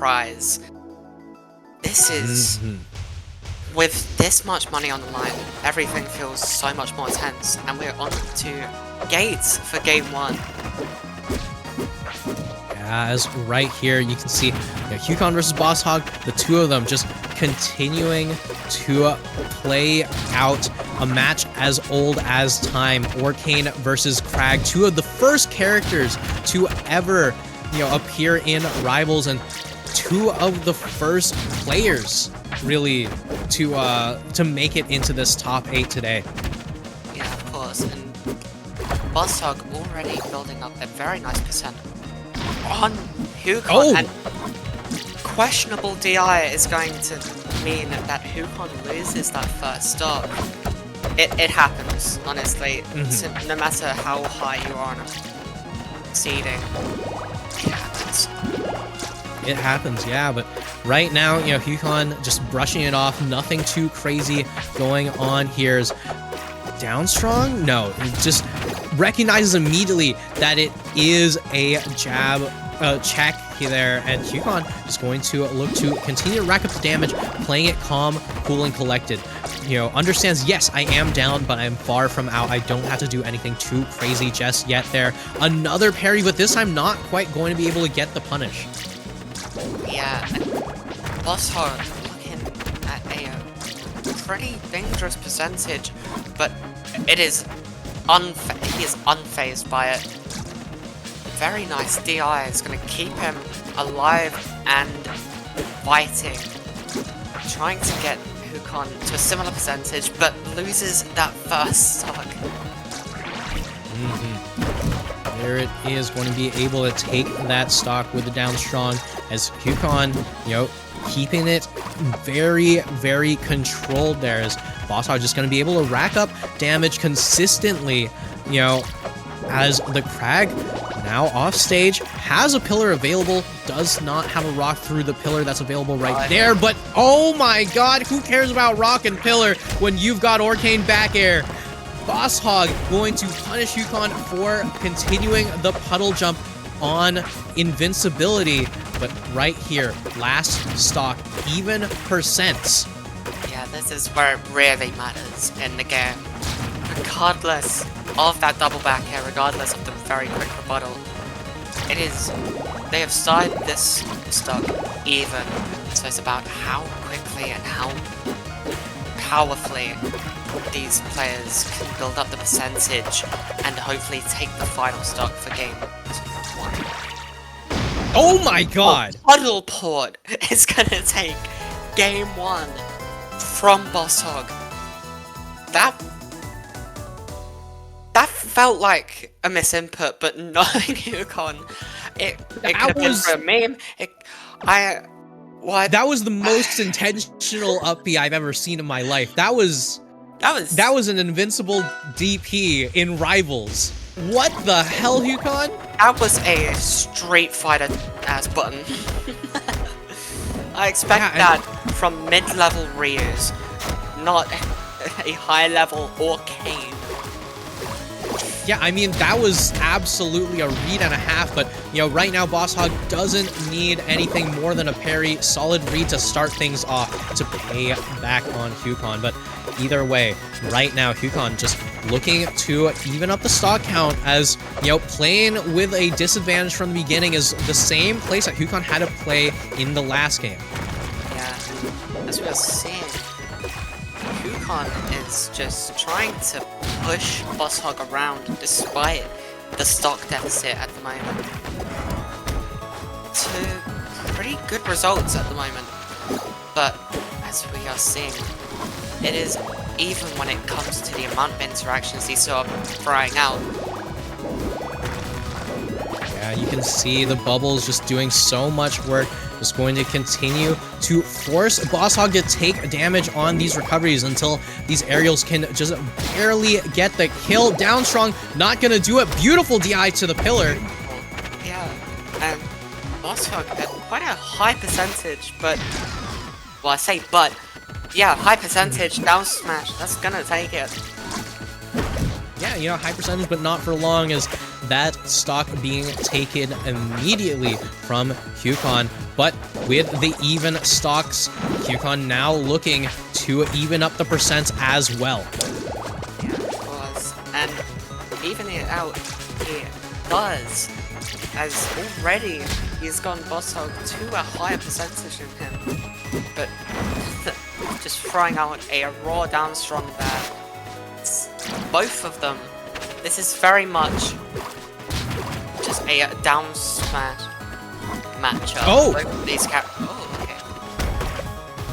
prize. This is... With this much money on the line, everything feels so much more tense, and we're on to gates for game 1. As right here, you can see Hukon versus Boss Hog, the two of them just continuing to play out a match as old as time. Orcane versus Crag, two of the first characters to ever, appear in Rivals, and two of the first players, really, to make it into this top 8 today. Yeah, of course, and Boss Hog already building up a very nice percent on Hukon, and questionable DI is going to mean that Hukon loses that first stock. It happens, honestly. So no matter how high you are on a seeding, it happens. It happens, yeah, but right now, Hukon just brushing it off, nothing too crazy going on here. Is down strong? No, he just recognizes immediately that it is a jab check there, and Hukon is going to look to continue to rack up the damage, playing it calm, cool, and collected. Understands, yes, I am down, but I'm far from out. I don't have to do anything too crazy just yet there. Another parry, but this time not quite going to be able to get the punish. Yeah, Boss Hog looking at a pretty dangerous percentage, but it is he is unfazed by it. Very nice DI is going to keep him alive and fighting, trying to get Hukon to a similar percentage, but loses that first stock. There it is, going to be able to take that stock with the down strong, as Hukon, keeping it very, very controlled there, as Boss Hog just going to be able to rack up damage consistently, as the Crag now off stage, has a pillar available, does not have a rock through the pillar that's available right there, but oh my god, who cares about rock and pillar when you've got Orcane back air? Boss Hog going to punish Hukon for continuing the puddle jump on invincibility, but right here, last stock, even percents. Yeah, this is where it really matters in the game. Regardless of that double back air, regardless of the very quick rebuttal, they have started this stock even, so it's about how quickly and how powerfully these players can build up the percentage and hopefully take the final stock for game 1. Oh my god! Puddle Port is gonna take game 1 from Boss Hog. That felt like a misinput, but knowing Hukon, it could have been for a meme. That was the most intentional up B I've ever seen in my life. That was an invincible DP in Rivals. What the hell, Hukon? That was a Street Fighter ass button. I expect that from mid-level Ryus, not a high-level Orcane. Yeah, I mean, that was absolutely a read and a half, but, right now Boss Hog doesn't need anything more than a parry, solid read to start things off to pay back on Hukon. But either way, right now, Hukon just looking to even up the stock count, as, playing with a disadvantage from the beginning is the same place that Hukon had to play in the last game. Yeah, as we are seeing, Hukon is just trying to push Boss Hog around despite the stock deficit at the moment to pretty good results at the moment. But as we are seeing, it is even when it comes to the amount of interactions these two are throwing out. Yeah, you can see the bubbles just doing so much work. Just going to continue to force Boss Hog to take damage on these recoveries until these aerials can just barely get the kill. Down strong, not gonna do it. Beautiful DI to the pillar. Yeah, and Boss Hog at quite a high percentage, but, well, I say but, yeah, high percentage down smash, that's gonna take it. Yeah, high percentage, but not for long, as that stock being taken immediately from Hukon. But with the even stocks, Hukon now looking to even up the percent as well. Yeah, of course. And even it out, he does, as already he's gotten Boss Hog to a higher percentage than him. But just throwing out a raw down strong there. Both of them, this is very much just a down smash matchup. Oh! Both of these okay.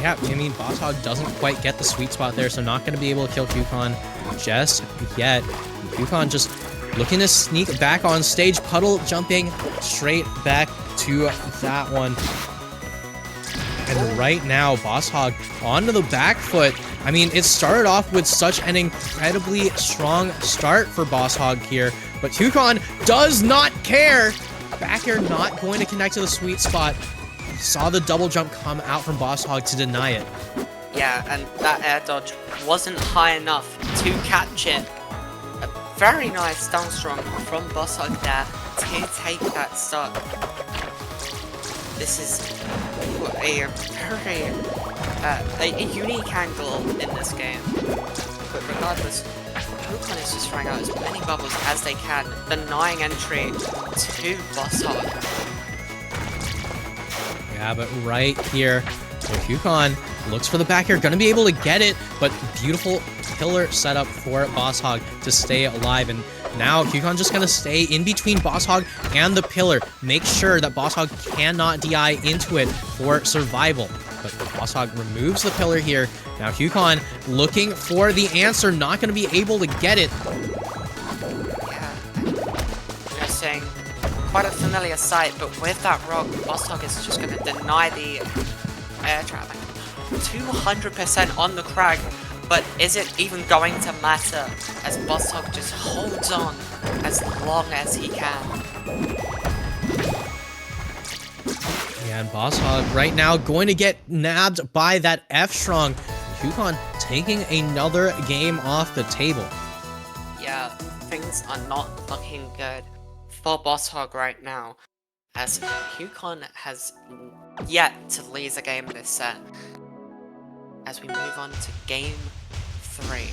Yeah, I mean, Boss Hog doesn't quite get the sweet spot there, so not going to be able to kill Hukon just yet. Hukon just looking to sneak back on stage, puddle jumping straight back to that one. And right now, Boss Hog onto the back foot. I mean, it started off with such an incredibly strong start for Boss Hog here, but Hukon does not care. Back air not going to connect to the sweet spot. Saw the double jump come out from Boss Hog to deny it. Yeah, and that air dodge wasn't high enough to catch it. A very nice down strong from Boss Hog there to take that stock. This is a very a unique angle in this game. But regardless, Hukon is just throwing out as many bubbles as they can, denying entry to Boss Hog. Yeah, but right here, Hukon looks for the back air, gonna be able to get it, but beautiful pillar setup for Boss Hog to stay alive. And now Hukon just gonna stay in between Boss Hog and the pillar, make sure that Boss Hog cannot DI into it for survival. But Boss Hog removes the pillar here. Now Hukon looking for the answer, not gonna be able to get it. Yeah, you're saying quite a familiar sight, but with that rock, Boss Hog is just gonna deny the air traffic. 200% on the crag, but is it even going to matter as Boss Hog just holds on as long as he can? Yeah, and Boss Hog right now going to get nabbed by that F-Strong. Hukon taking another game off the table. Yeah, things are not looking good for Boss Hog right now, as Hukon has yet to lose a game this set. As we move on to game 3.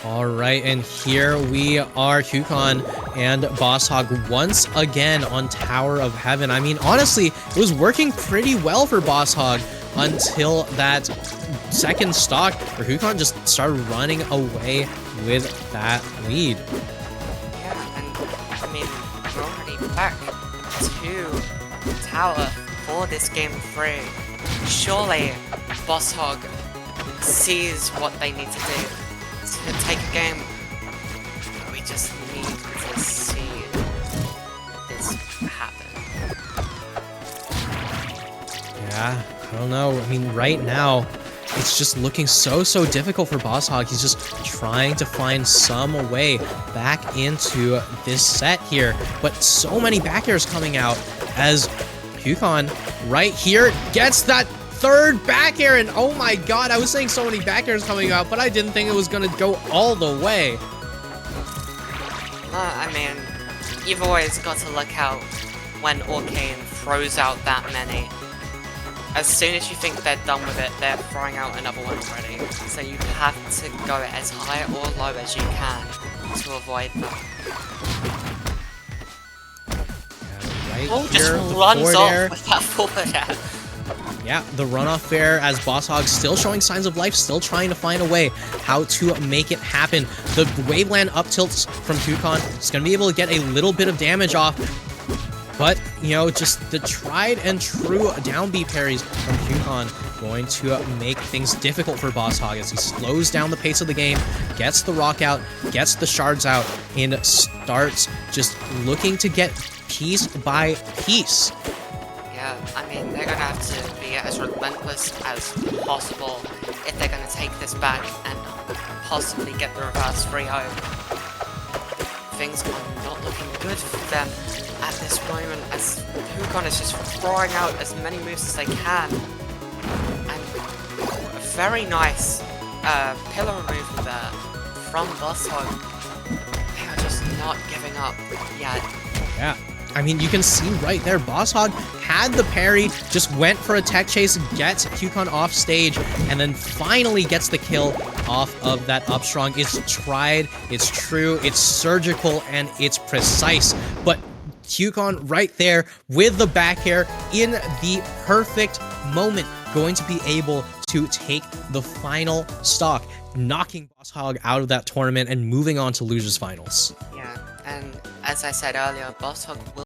Alright, and here we are, Hukon and Boss Hog once again on Tower of Heaven. I mean, honestly, it was working pretty well for Boss Hog until that second stock where Hukon just started running away with that lead. Yeah, and I mean, we're already back to Tower for this game 3. Surely Boss Hog sees what they need to do to take a game. We just need to see this happen. Yeah, I don't know. I mean, right now, it's just looking so difficult for Boss Hog. He's just trying to find some way back into this set here. But so many back airs coming out as Hukon right here gets that third back air. And oh my god, I was saying so many back airs coming out, but I didn't think it was going to go all the way. I mean, you've always got to look out when Hukon throws out that many. As soon as you think they're done with it, they're throwing out another one already. So you have to go as high or low as you can to avoid them. Right Oh, just here, the runs forward off air. with that forward air. Yeah, the runoff there as Boss Hog still showing signs of life, still trying to find a way how to make it happen. The Waveland up tilts from Hukon is going to be able to get a little bit of damage off. But, you know, just the tried and true down B parries from Hukon going to make things difficult for Boss Hog as he slows down the pace of the game, gets the rock out, gets the shards out, and starts just looking to get piece by piece. Yeah, I mean, they're gonna have to be as relentless as possible if they're gonna take this back and possibly get the reverse 3-0. Things are not looking good for them at this moment, as Hukon is just throwing out as many moves as they can. And a very nice pillar removal there from Boss Hog. They are just not giving up yet. Yeah. I mean, you can see right there, Boss Hog had the parry, just went for a tech chase, gets Hukon off stage, and then finally gets the kill off of that up strong. It's tried, it's true, it's surgical, and it's precise. But Hukon right there with the back air in the perfect moment, going to be able to take the final stock, knocking Boss Hog out of that tournament and moving on to losers finals. Yeah, and as I said earlier, Boss Hog will